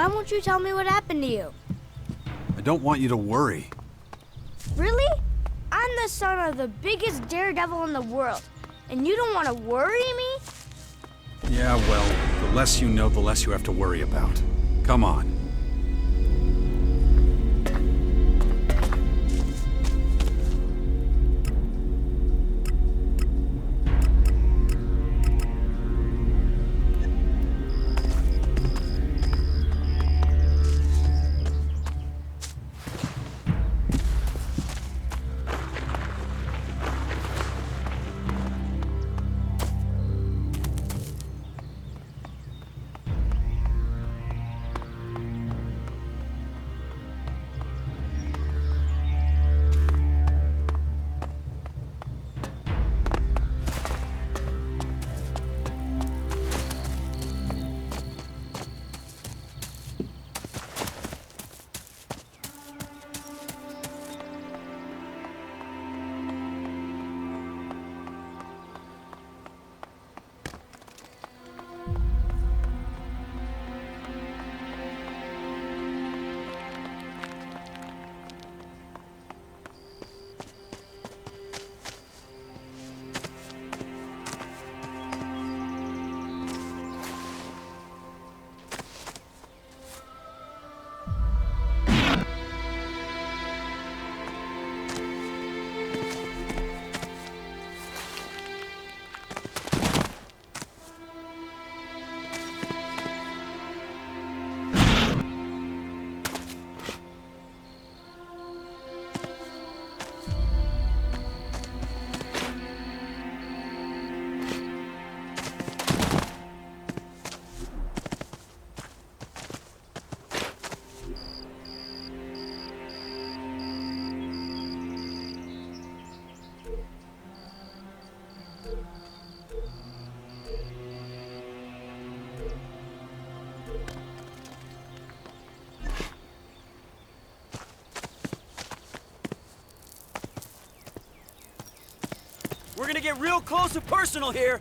Why won't you tell me what happened to you? I don't want you to worry. Really? I'm the son of the biggest daredevil in the world, and you don't want to worry me? Yeah, well, the less you know, the less you have to worry about. Come on. We're gonna get real close and personal here.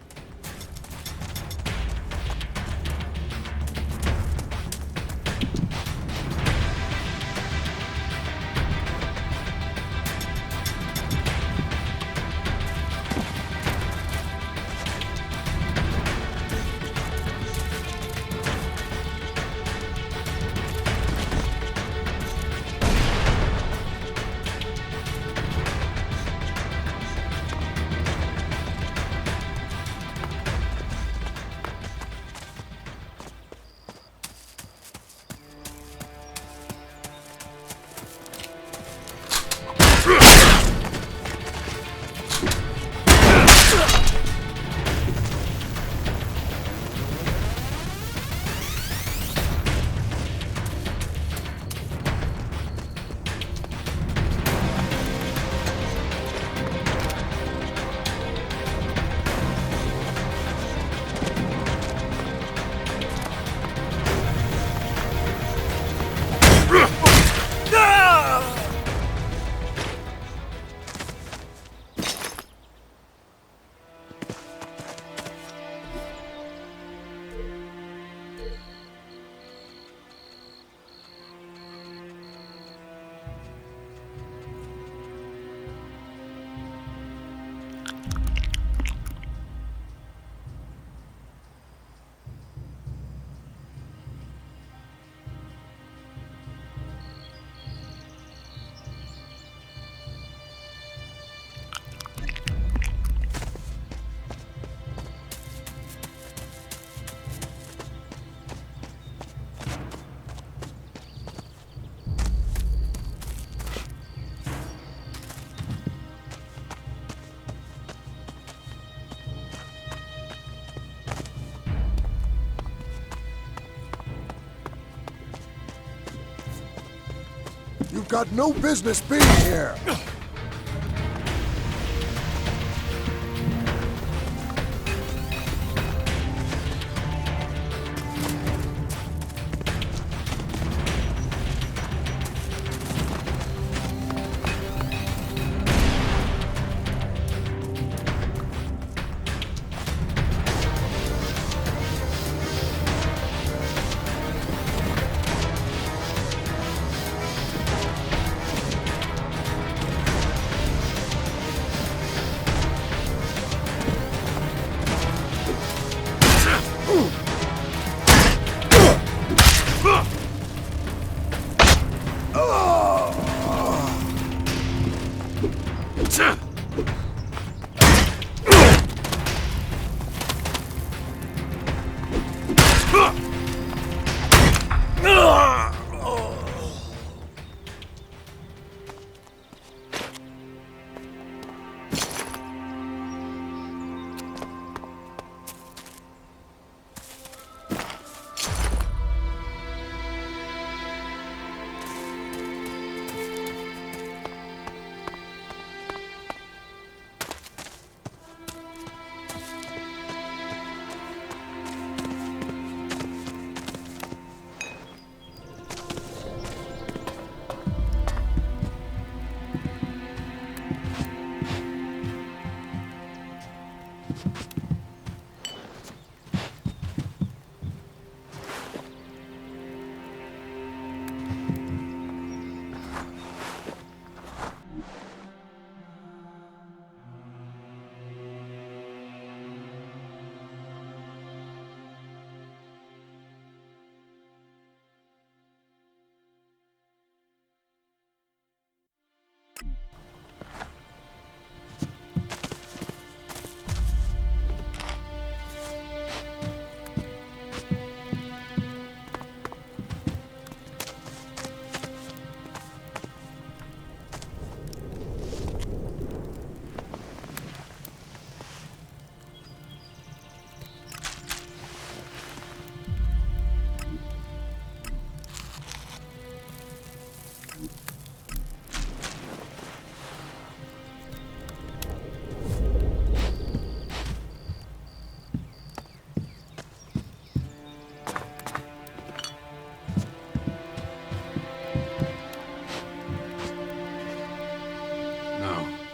You've got no business being here!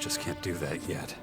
Just can't do that yet.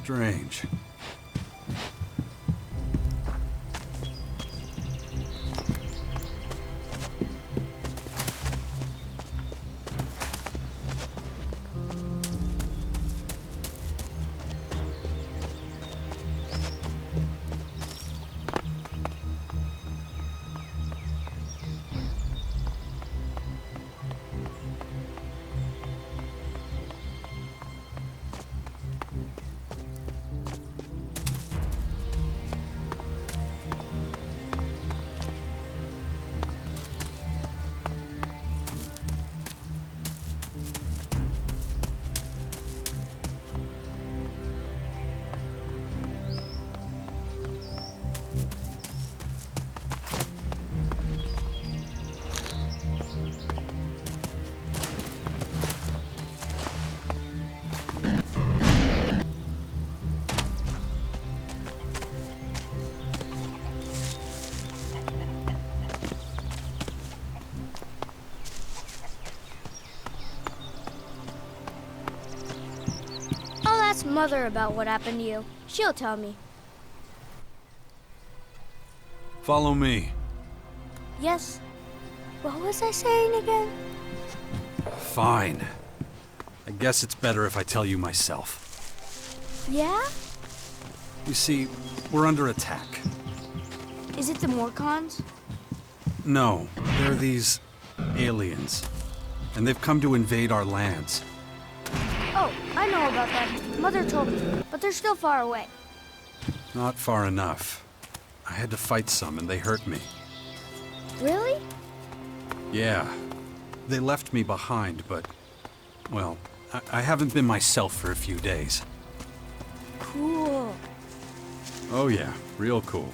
Strange. ask Mother about what happened to you. She'll tell me. Follow me. Yes. What was I saying again? Fine. I guess it's better if I tell you myself. Yeah? You see, we're under attack. Is it the Morcons? No, they're these aliens. And they've come to invade our lands. Oh, I know about them. Mother told me, but they're still far away. Not far enough. I had to fight some and they hurt me. Really? Yeah. They left me behind, but... well, I haven't been myself for a few days. Cool. Oh yeah, real cool.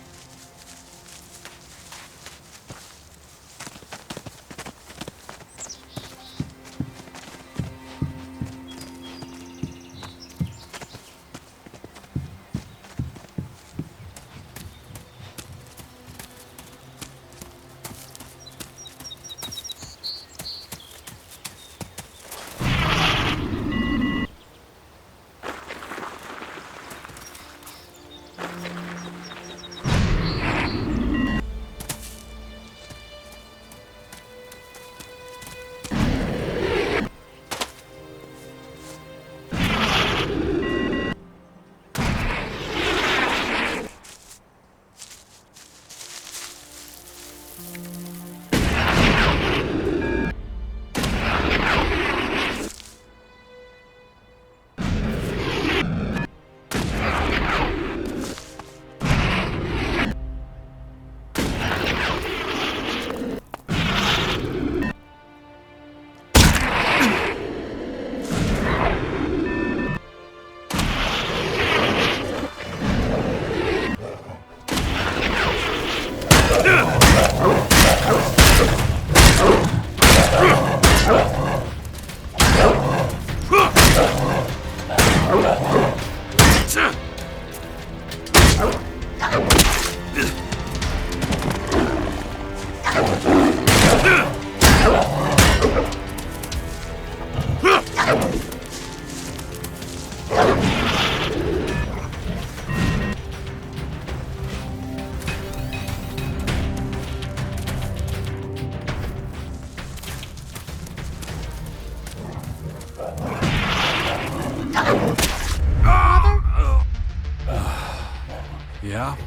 Yeah?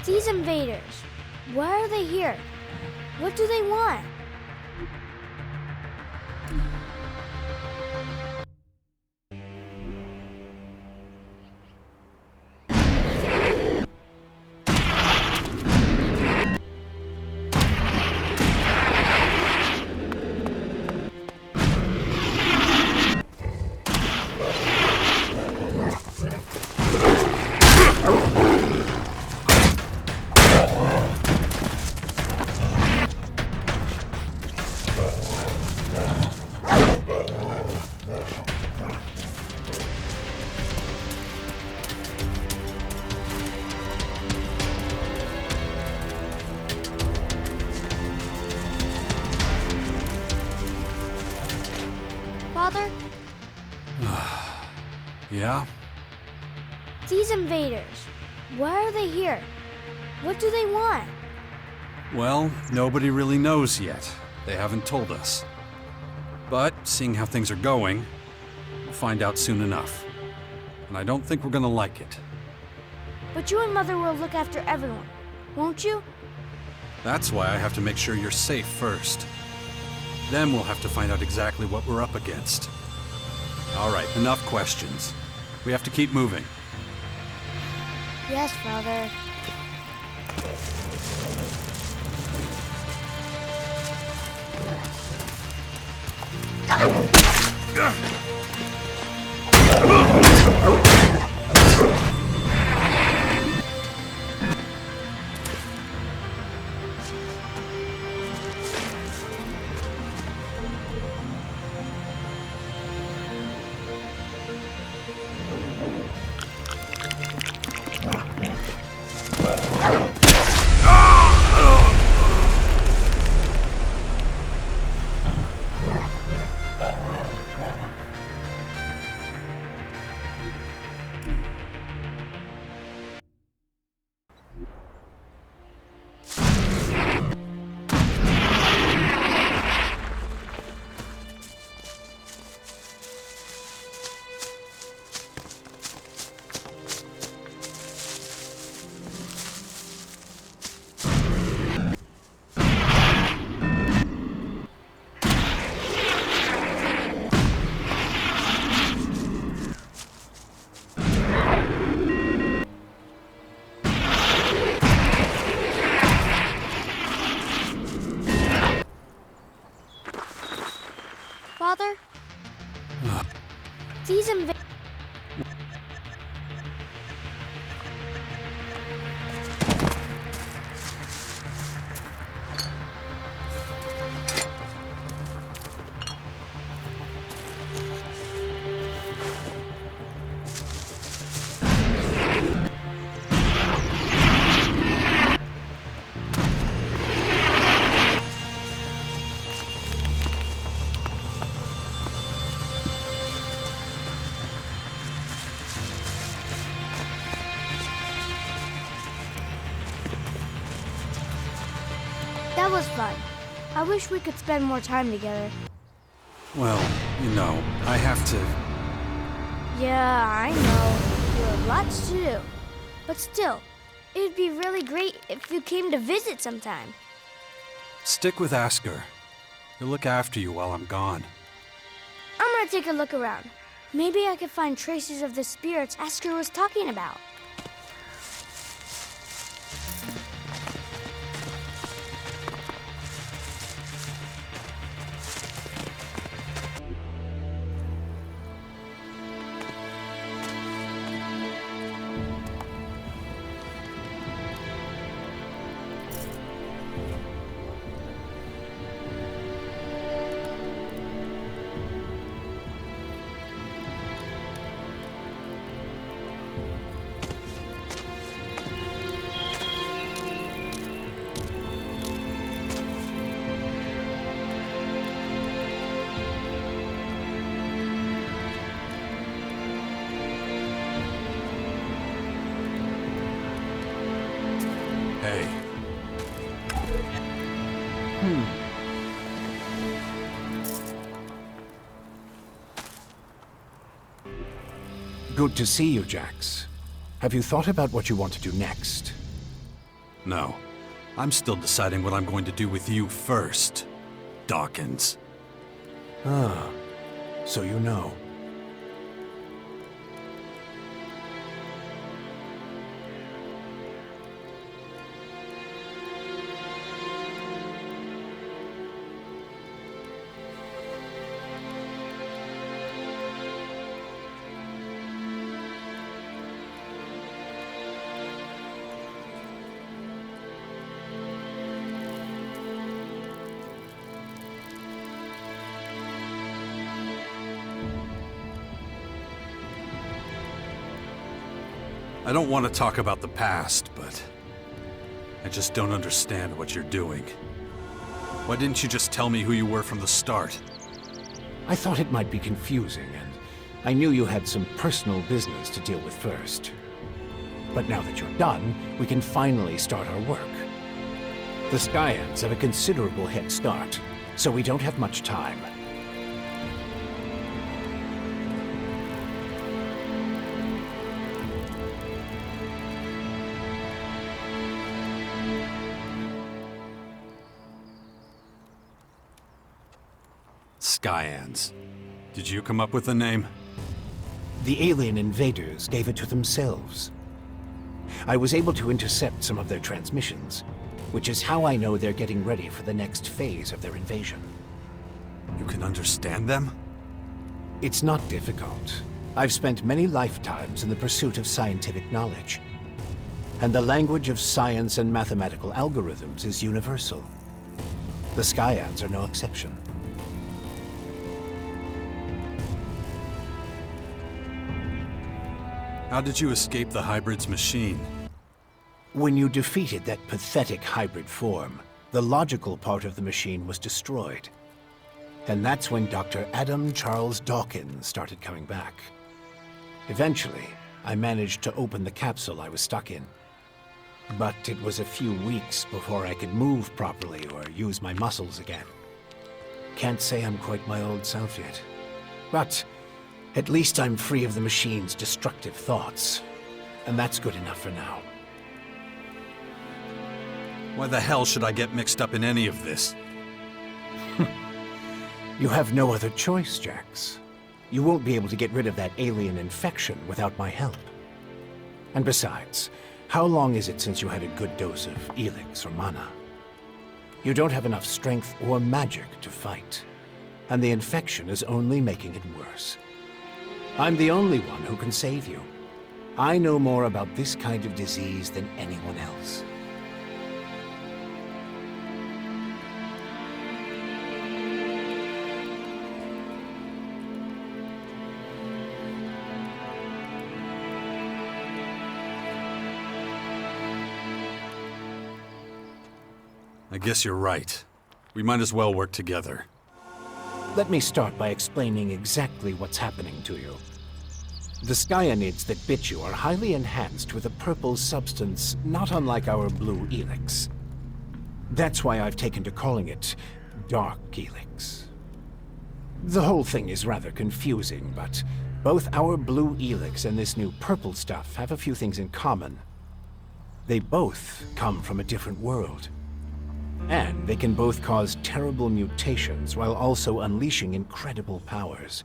These invaders, why are they here? What do they want? Father, Yeah? these invaders, why are they here? What do they want? Well, nobody really knows yet. They haven't told us. But, seeing how things are going, we'll find out soon enough. And I don't think we're gonna like it. But you and Mother will look after everyone, won't you? That's why I have to make sure you're safe first. Then we'll have to find out exactly what we're up against. All right, enough questions. We have to keep moving. Yes, Father. was fun. I wish we could spend more time together. Well, you know, I have to... Yeah, I know. There are lots to do. But still, it'd be really great if you came to visit sometime. Stick with Asker. He'll look after you while I'm gone. I'm gonna take a look around. Maybe I could find traces of the spirits Asker was talking about. Hey. Good to see you, Jax. Have you thought about what you want to do next? No. I'm still deciding what I'm going to do with you first, Dawkins. Ah, so you know. I don't want to talk about the past, but I just don't understand what you're doing. Why didn't you just tell me who you were from the start? I thought it might be confusing, and I knew you had some personal business to deal with first. But now that you're done, we can finally start our work. The Skyans have a considerable head start, so we don't have much time. Skyans. Did you come up with the name? The alien invaders gave it to themselves. I was able to intercept some of their transmissions, which is how I know they're getting ready for the next phase of their invasion. You can understand them? It's not difficult. I've spent many lifetimes in the pursuit of scientific knowledge. And the language of science and mathematical algorithms is universal. The Skyans are no exception. How did you escape the hybrid's machine? When you defeated that pathetic hybrid form, the logical part of the machine was destroyed. And that's when Dr. Adam Charles Dawkins started coming back. Eventually, I managed to open the capsule I was stuck in. But it was a few weeks before I could move properly or use my muscles again. Can't say I'm quite my old self yet. But at least I'm free of the machine's destructive thoughts. And that's good enough for now. Why the hell should I get mixed up in any of this? You have no other choice, Jax. You won't be able to get rid of that alien infection without my help. And besides, how long is it since you had a good dose of Elex or mana? You don't have enough strength or magic to fight. And the infection is only making it worse. I'm the only one who can save you. I know more about this kind of disease than anyone else. I guess you're right. We might as well work together. Let me start by explaining exactly what's happening to you. The Skyanids that bit you are highly enhanced with a purple substance not unlike our blue Elex. That's why I've taken to calling it Dark Elex. The whole thing is rather confusing, but both our blue Elex and this new purple stuff have a few things in common. They both come from a different world. And they can both cause terrible mutations while also unleashing incredible powers.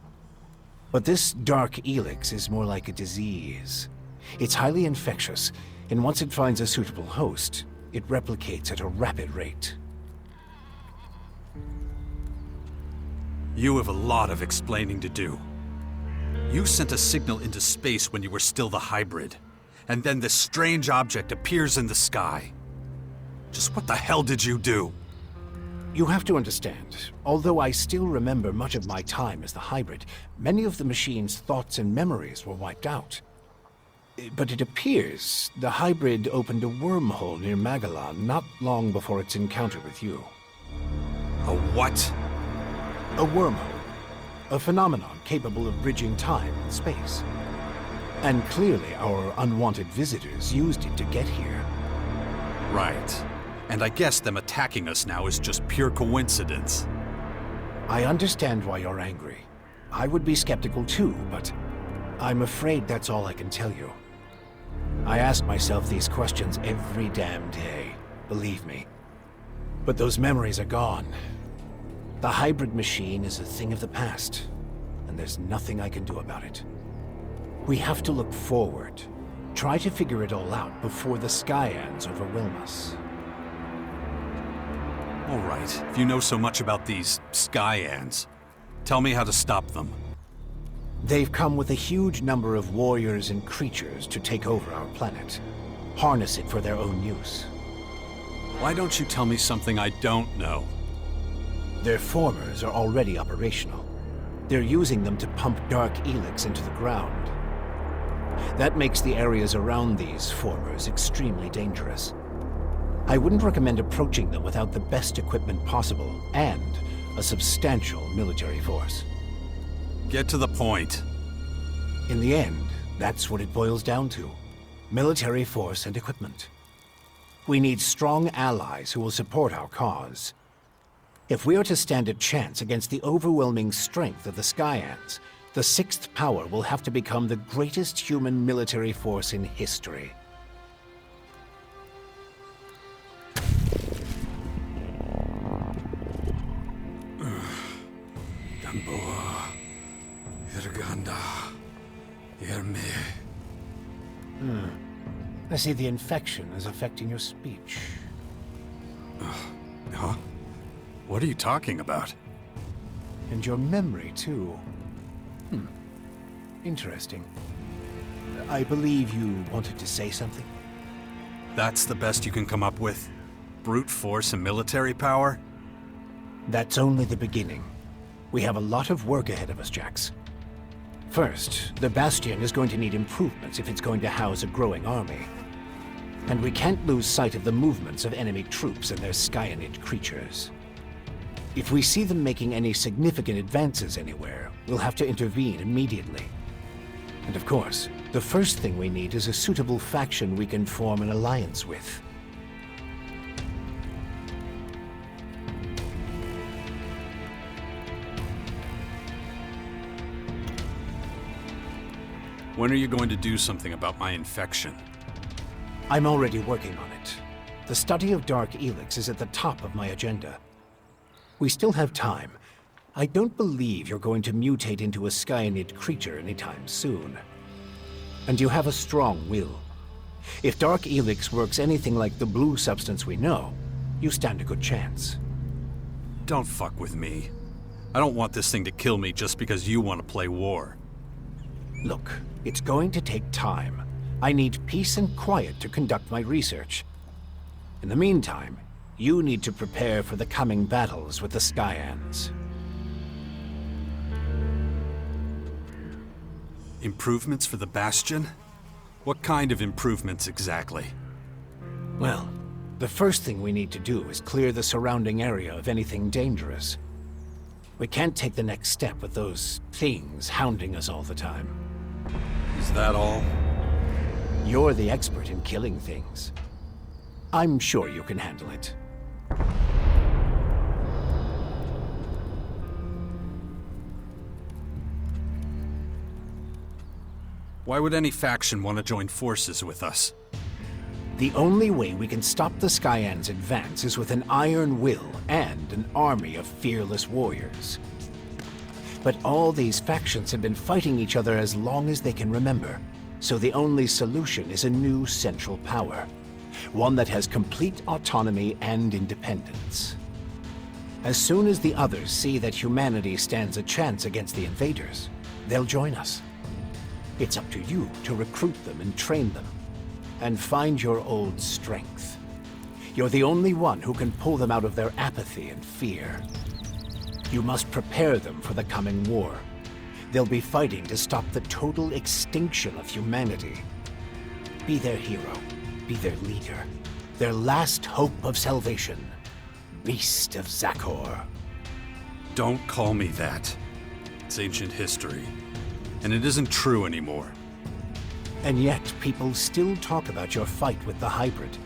But this Dark Elex is more like a disease. It's highly infectious, and once it finds a suitable host, it replicates at a rapid rate. You have a lot of explaining to do. You sent a signal into space when you were still the hybrid, and then this strange object appears in the sky. Just what the hell did you do? You have to understand, although I still remember much of my time as the hybrid, many of the machine's thoughts and memories were wiped out. But it appears the hybrid opened a wormhole near Magellan not long before its encounter with you. A what? A wormhole. A phenomenon capable of bridging time and space. And clearly our unwanted visitors used it to get here. Right. And I guess them attacking us now is just pure coincidence. I understand why you're angry. I would be skeptical too, but I'm afraid that's all I can tell you. I ask myself these questions every damn day, believe me. But those memories are gone. The hybrid machine is a thing of the past, and there's nothing I can do about it. We have to look forward, try to figure it all out before the Skyans overwhelm us. All right, if you know so much about these Skyans, tell me how to stop them. They've come with a huge number of warriors and creatures to take over our planet, harness it for their own use. Why don't you tell me something I don't know? Their formers are already operational. They're using them to pump Dark Elex into the ground. That makes the areas around these formers extremely dangerous. I wouldn't recommend approaching them without the best equipment possible and a substantial military force. Get to the point. In the end, that's what it boils down to. Military force and equipment. We need strong allies who will support our cause. If we are to stand a chance against the overwhelming strength of the Skyans, the Sixth Power will have to become the greatest human military force in history. Gamboa, Irganda, Yerme. I see the infection is affecting your speech. Huh? What are you talking about? And your memory, too. Interesting. I believe you wanted to say something? That's the best you can come up with? Brute force and military power? That's only the beginning. We have a lot of work ahead of us, Jax. First, the Bastion is going to need improvements if it's going to house a growing army. And we can't lose sight of the movements of enemy troops and their Skyanid creatures. If we see them making any significant advances anywhere, we'll have to intervene immediately. And of course, the first thing we need is a suitable faction we can form an alliance with. When are you going to do something about my infection? I'm already working on it. The study of Dark Elex is at the top of my agenda. We still have time. I don't believe you're going to mutate into a Skyanid creature anytime soon. And you have a strong will. If Dark Elex works anything like the blue substance we know, you stand a good chance. Don't fuck with me. I don't want this thing to kill me just because you want to play war. Look, it's going to take time. I need peace and quiet to conduct my research. In the meantime, you need to prepare for the coming battles with the Skyans. Improvements for the Bastion? What kind of improvements exactly? Well, the first thing we need to do is clear the surrounding area of anything dangerous. We can't take the next step with those things hounding us all the time. Is that all? You're the expert in killing things. I'm sure you can handle it. Why would any faction want to join forces with us? The only way we can stop the Skyans' advance is with an iron will and an army of fearless warriors. But all these factions have been fighting each other as long as they can remember, so the only solution is a new central power. One that has complete autonomy and independence. As soon as the others see that humanity stands a chance against the invaders, they'll join us. It's up to you to recruit them and train them, and find your old strength. You're the only one who can pull them out of their apathy and fear. You must prepare them for the coming war. They'll be fighting to stop the total extinction of humanity. Be their hero. Be their leader. Their last hope of salvation. Beast of Zakor. Don't call me that. It's ancient history. And it isn't true anymore. And yet, people still talk about your fight with the hybrid.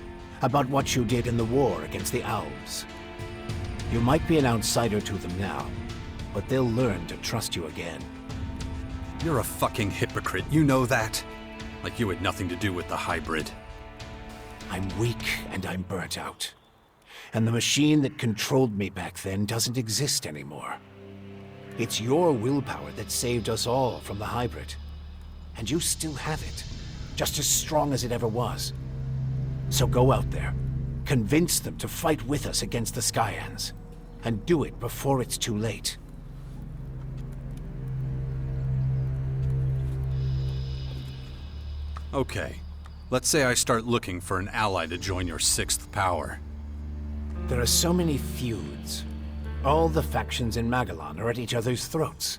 About what you did in the war against the Owls. You might be an outsider to them now, but they'll learn to trust you again. You're a fucking hypocrite, you know that? Like you had nothing to do with the hybrid. I'm weak and I'm burnt out. And the machine that controlled me back then doesn't exist anymore. It's your willpower that saved us all from the hybrid. And you still have it, just as strong as it ever was. So go out there, convince them to fight with us against the Skyans, and do it before it's too late. Okay. Let's say I start looking for an ally to join your sixth power. There are so many feuds. All the factions in Magellan are at each other's throats.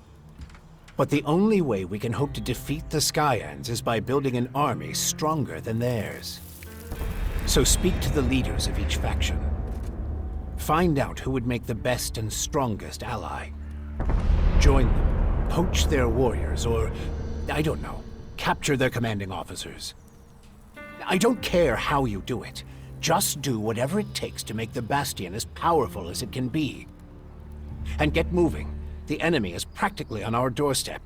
But the only way we can hope to defeat the Skyans is by building an army stronger than theirs. So speak to the leaders of each faction. Find out who would make the best and strongest ally. Join them, poach their warriors, or, I don't know, capture their commanding officers. I don't care how you do it. Just do whatever it takes to make the Bastion as powerful as it can be. And get moving. The enemy is practically on our doorstep.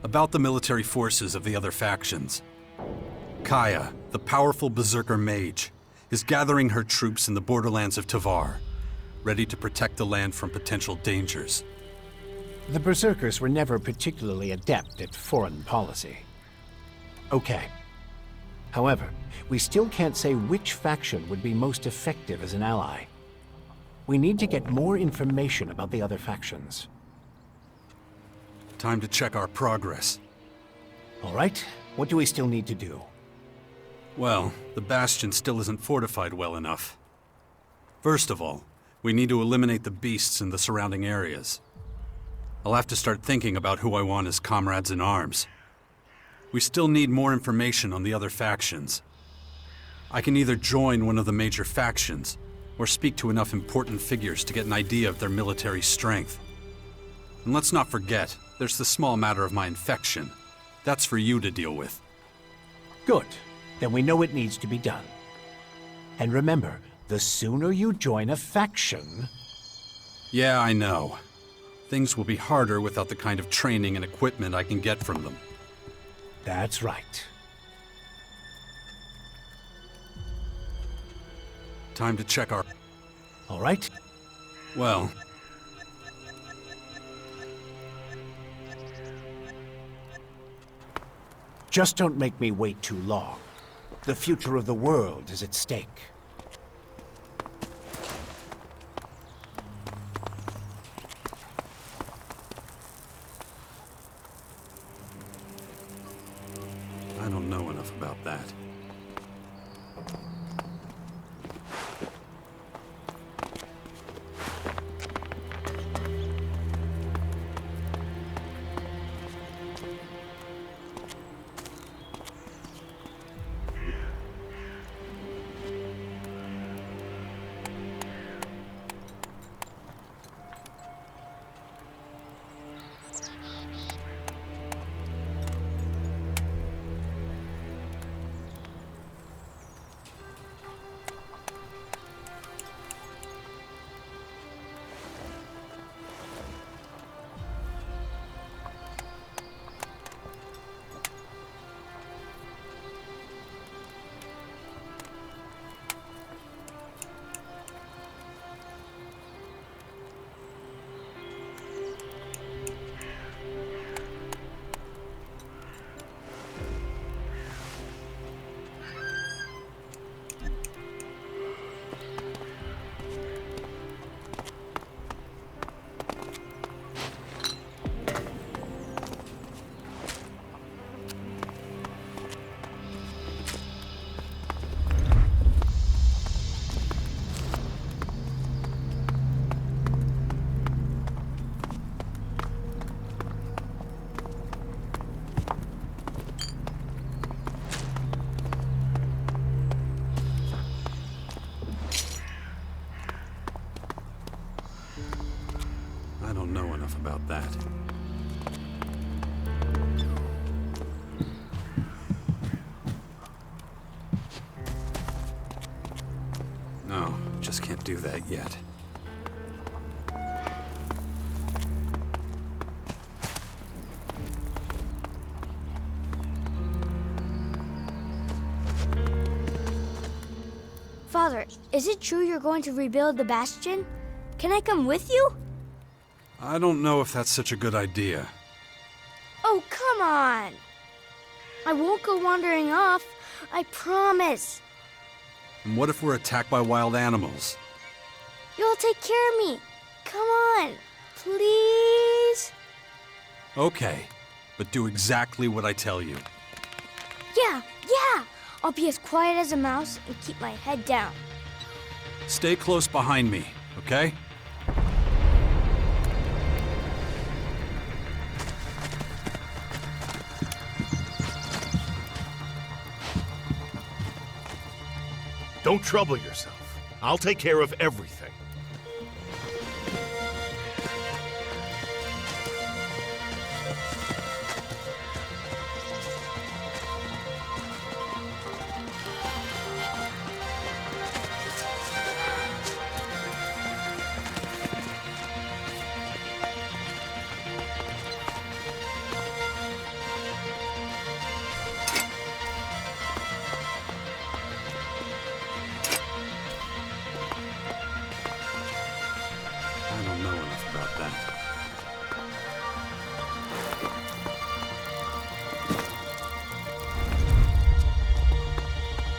About the military forces of the other factions. Kaya, the powerful berserker mage, is gathering her troops in the borderlands of Tavar, ready to protect the land from potential dangers. The Berserkers were never particularly adept at foreign policy. Okay. However, we still can't say which faction would be most effective as an ally. We need to get more information about the other factions. Time to check our progress. All right, what do we still need to do? Well, the Bastion still isn't fortified well enough. First of all, we need to eliminate the beasts in the surrounding areas. I'll have to start thinking about who I want as comrades in arms. We still need more information on the other factions. I can either join one of the major factions, or speak to enough important figures to get an idea of their military strength. And let's not forget, there's the small matter of my infection. That's for you to deal with. Good. Then we know it needs to be done. And remember, the sooner you join a faction... Yeah, I know. Things will be harder without the kind of training and equipment I can get from them. That's right. Time to check our... All right. Well... Just don't make me wait too long. The future of the world is at stake. I don't know enough about that. just can't do that yet. Father, is it true you're going to rebuild the bastion? Can I come with you? I don't know if that's such a good idea. Oh, come on! I won't go wandering off. I promise. And what if we're attacked by wild animals? You'll take care of me. Come on, please? Okay, but do exactly what I tell you. Yeah. I'll be as quiet as a mouse and keep my head down. Stay close behind me, okay? Don't trouble yourself. I'll take care of everything. I don't know enough about that.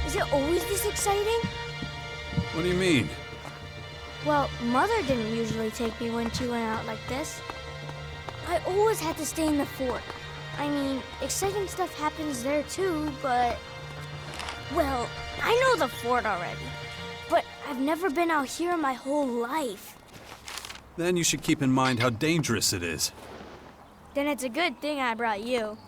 Is it always this exciting? What do you mean? Well, Mother didn't usually take me when she went out like this. I always had to stay in the fort. I mean, exciting stuff happens there too, but... Well, I know the fort already, but I've never been out here my whole life. Then you should keep in mind how dangerous it is. Then it's a good thing I brought you.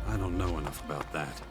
I don't know enough about that.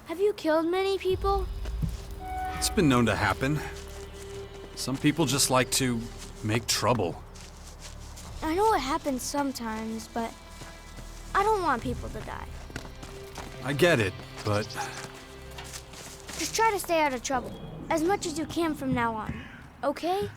Have you killed many people? It's been known to happen. Some people just like to make trouble. I know it happens sometimes, but I don't want people to die. I get it, but Just try to stay out of trouble, as much as you can from now on, okay?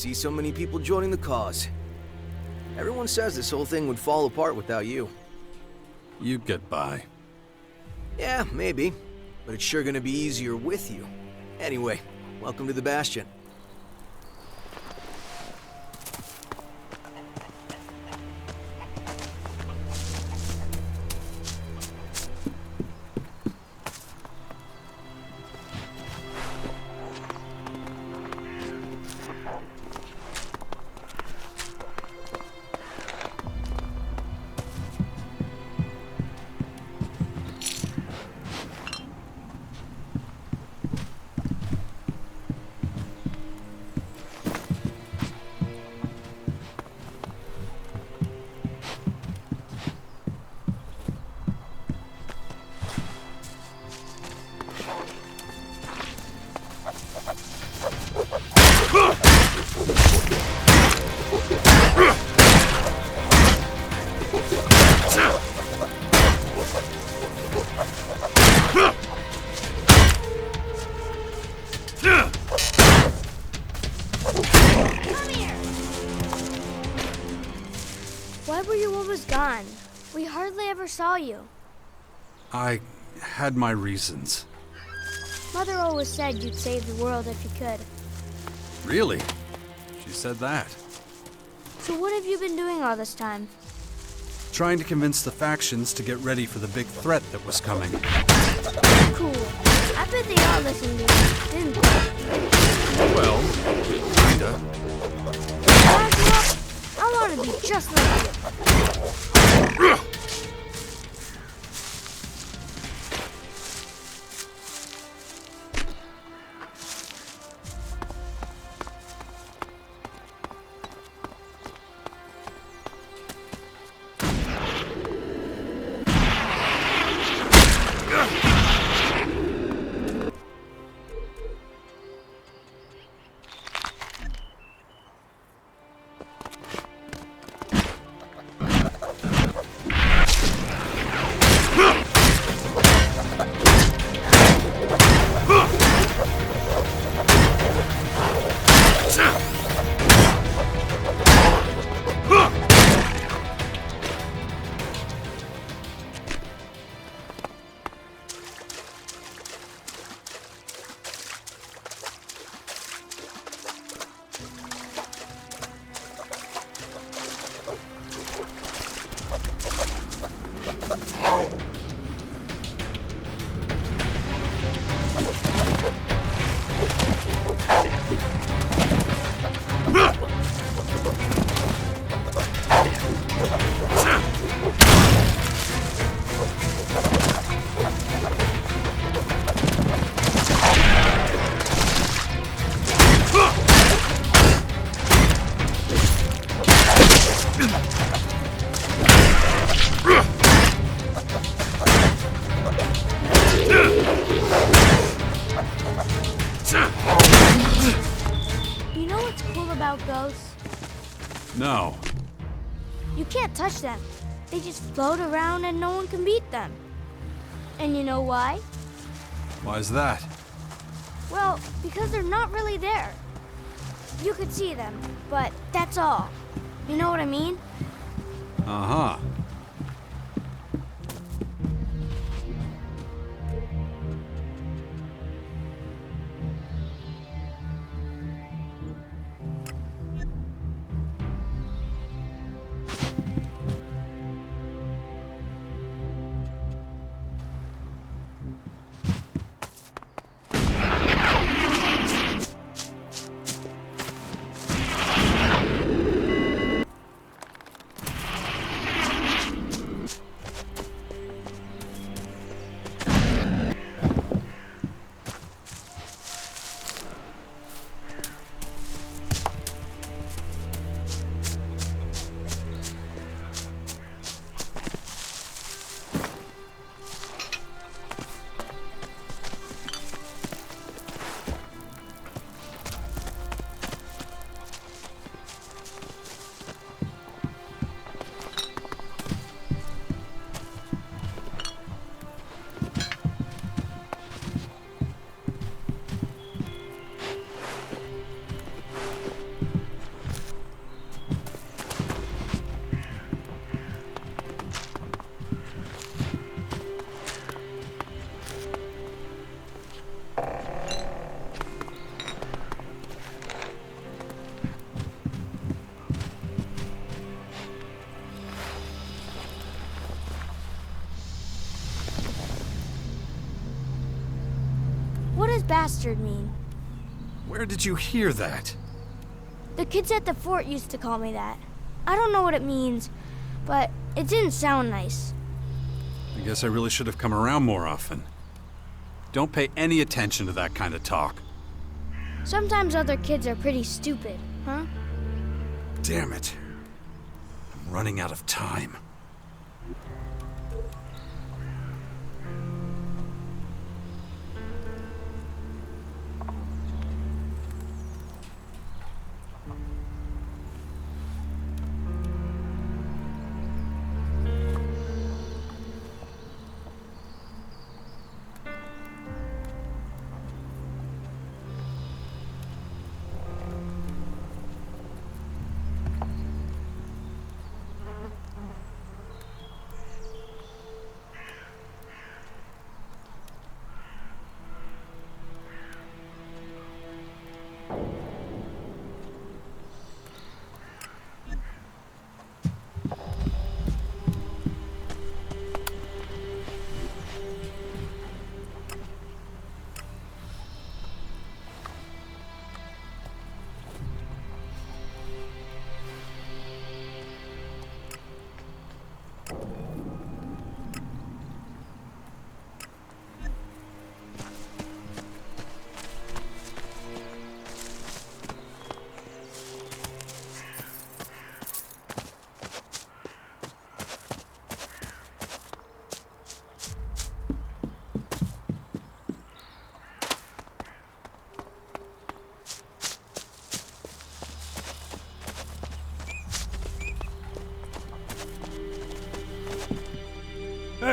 see so many people joining the cause. Everyone says this whole thing would fall apart without you. You'd get by. Yeah, maybe. But it's sure gonna be easier with you. Anyway, welcome to the Bastion. Why were you always gone? We hardly ever saw you. I had my reasons. Mother always said you'd save the world if you could. Really? She said that. So what have you been doing all this time? Trying to convince the factions to get ready for the big threat that was coming. Cool. I bet they all listened to you, didn't they? Well, kinda. When I grow up, I want to be just like you. You know what's cool about ghosts? No. You can't touch them. They just float around and no one can beat them. And you know why? Why's that? Well, because they're not really there. You could see them, but that's all. You know what I mean? Uh-huh. does bastard mean? Where did you hear that? The kids at the fort used to call me that. I don't know what it means, but it didn't sound nice. I guess I really should have come around more often. Don't pay any attention to that kind of talk. Sometimes other kids are pretty stupid, huh? Damn it. I'm running out of time.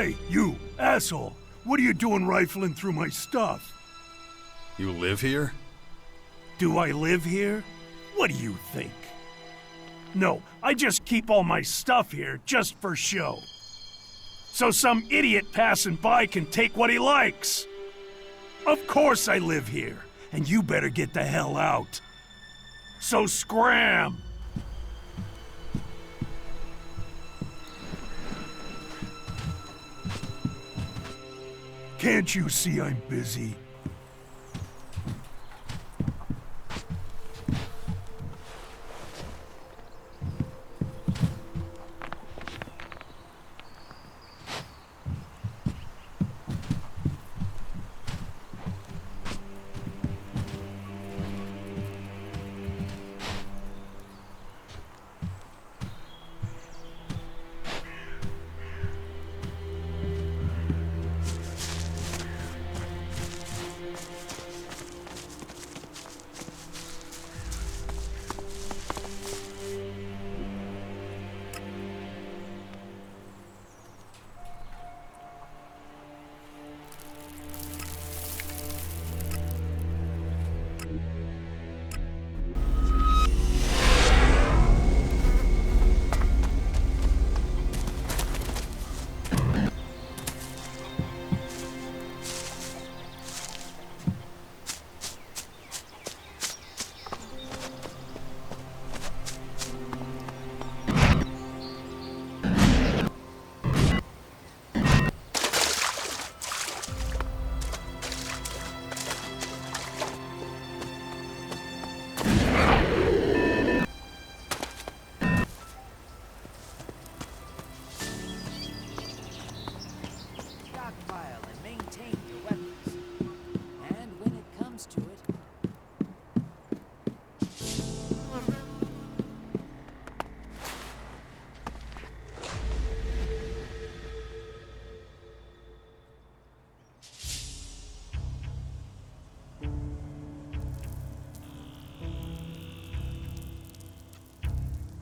Hey, you, asshole! What are you doing rifling through my stuff? You live here? Do I live here? What do you think? No, I just keep all my stuff here just for show. So some idiot passing by can take what he likes. Of course I live here, and you better get the hell out. So scram! Can't you see I'm busy?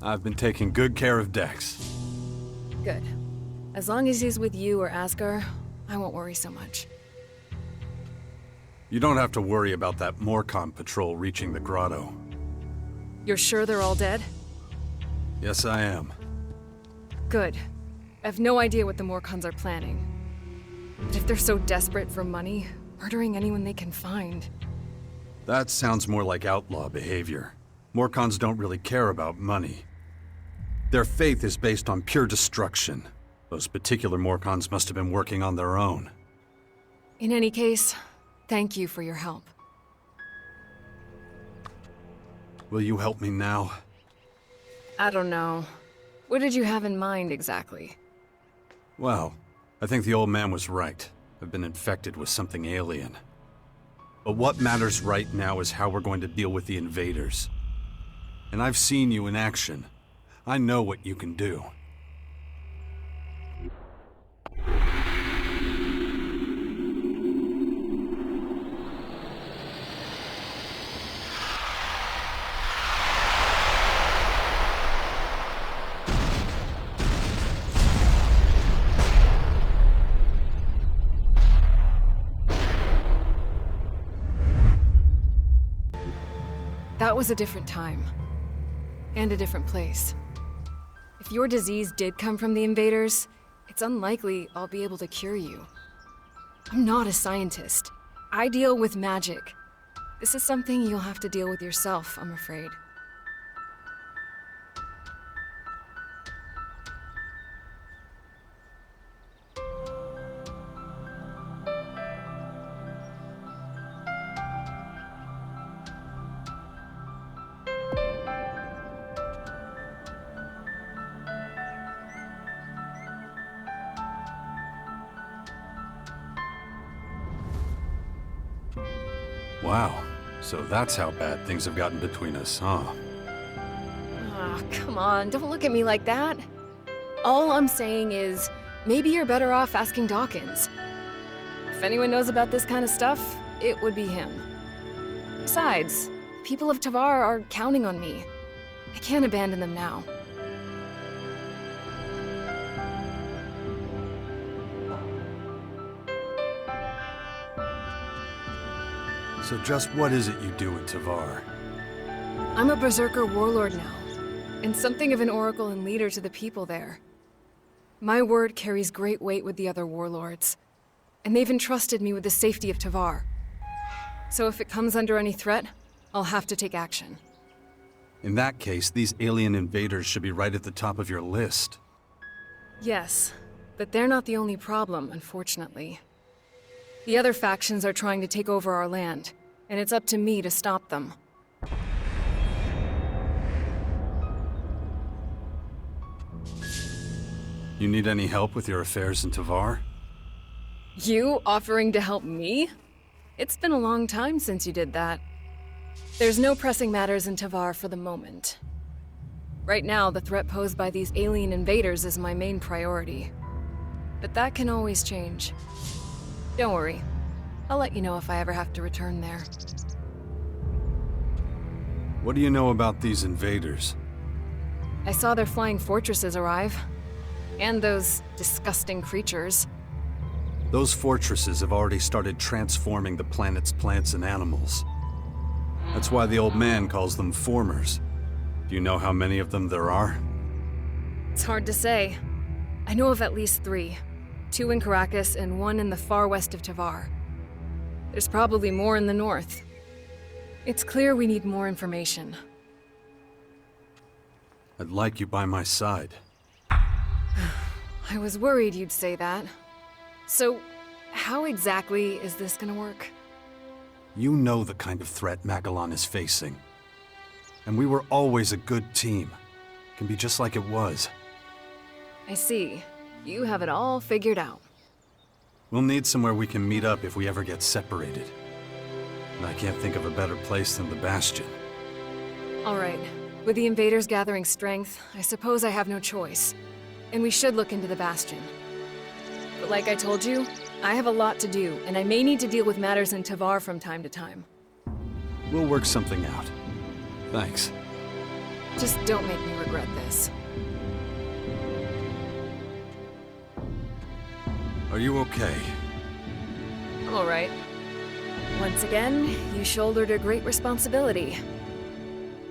I've been taking good care of Dex. Good. As long as he's with you or Asgar, I won't worry so much. You don't have to worry about that Morcon patrol reaching the grotto. You're sure they're all dead? Yes, I am. Good. I have no idea what the Morcons are planning. But if they're so desperate for money, murdering anyone they can find... That sounds more like outlaw behavior. Morcons don't really care about money. Their faith is based on pure destruction. Those particular Morcons must have been working on their own. In any case, Thank you for your help. Will you help me now? I don't know. What did you have in mind, exactly? Well, I think the old man was right. I've been infected with something alien. But what matters right now is how we're going to deal with the invaders. And I've seen you in action. I know what you can do. That was a different time. And a different place. If your disease did come from the invaders, it's unlikely I'll be able to cure you. I'm not a scientist. I deal with magic. This is something you'll have to deal with yourself, I'm afraid. Wow. So that's how bad things have gotten between us, huh? Ah, come on, don't look at me like that. All I'm saying is, maybe you're better off asking Dawkins. If anyone knows about this kind of stuff, it would be him. Besides, people of Tavar are counting on me. I can't abandon them now. So just what is it you do in Tavar? I'm a Berserker warlord now, and something of an oracle and leader to the people there. My word carries great weight with the other warlords, and they've entrusted me with the safety of Tavar. So if it comes under any threat, I'll have to take action. In that case, these alien invaders should be right at the top of your list. Yes, but they're not the only problem, unfortunately. The other factions are trying to take over our land, and it's up to me to stop them. You need any help with your affairs in Tavar? You offering to help me? It's been a long time since you did that. There's no pressing matters in Tavar for the moment. Right now, the threat posed by these alien invaders is my main priority. But that can always change. Don't worry. I'll let you know if I ever have to return there. What do you know about these invaders? I saw their flying fortresses arrive. And those disgusting creatures. Those fortresses have already started transforming the planet's plants and animals. That's why the old man calls them formers. Do you know how many of them there are? It's hard to say. I know of at least 3. 2 in Caracas and 1 in the far west of Tavar. There's probably more in the north. It's clear we need more information. I'd like you by my side. I was worried you'd say that. So, how exactly is this gonna work? You know the kind of threat Magellan is facing. And we were always a good team. Can be just like it was. I see. You have it all figured out. We'll need somewhere we can meet up if we ever get separated. And I can't think of a better place than the Bastion. All right. With the invaders gathering strength, I suppose I have no choice. And we should look into the Bastion. But like I told you, I have a lot to do, and I may need to deal with matters in Tavar from time to time. We'll work something out. Thanks. Just don't make me regret this. Are you okay? I'm all right. Once again, you shouldered a great responsibility.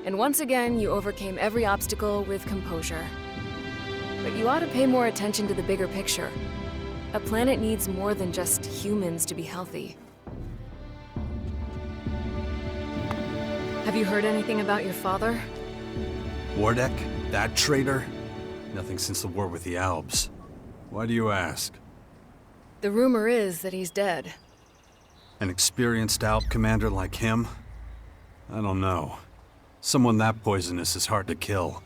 And once again, you overcame every obstacle with composure. But you ought to pay more attention to the bigger picture. A planet needs more than just humans to be healthy. Have you heard anything about your father? Wardek? That traitor? Nothing since the war with the Albs. Why do you ask? The rumor is that he's dead. An experienced Alp commander like him? I don't know. Someone that poisonous is hard to kill.